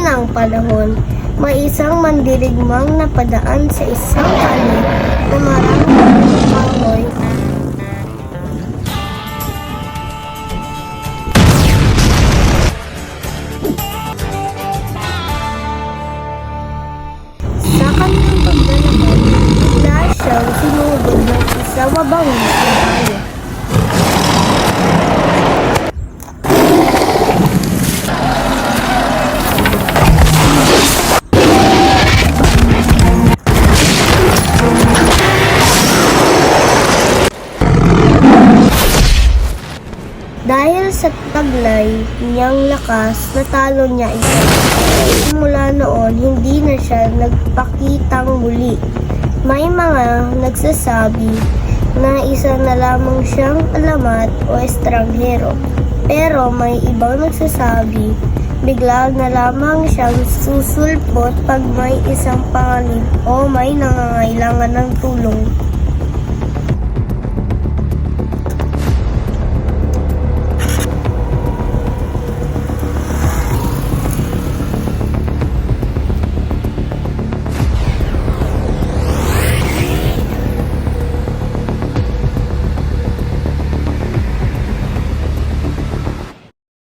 ng panahon, may isang mandirigmang napadaan sa isang kalye na maraming kahoy. Sa kanyang paglalakad, bigla siyang sinugod ng isang mabangis na hayop. Dahil sa taglay niyang lakas, natalo niya ito. Simula noon, hindi na siya nagpakitang muli. May mga nagsasabi na isa na lamang siyang alamat o estranghero. Pero may ibang nagsasabi, bigla na lamang siyang susulpot pag may isang panganib o may nangangailangan ng tulong.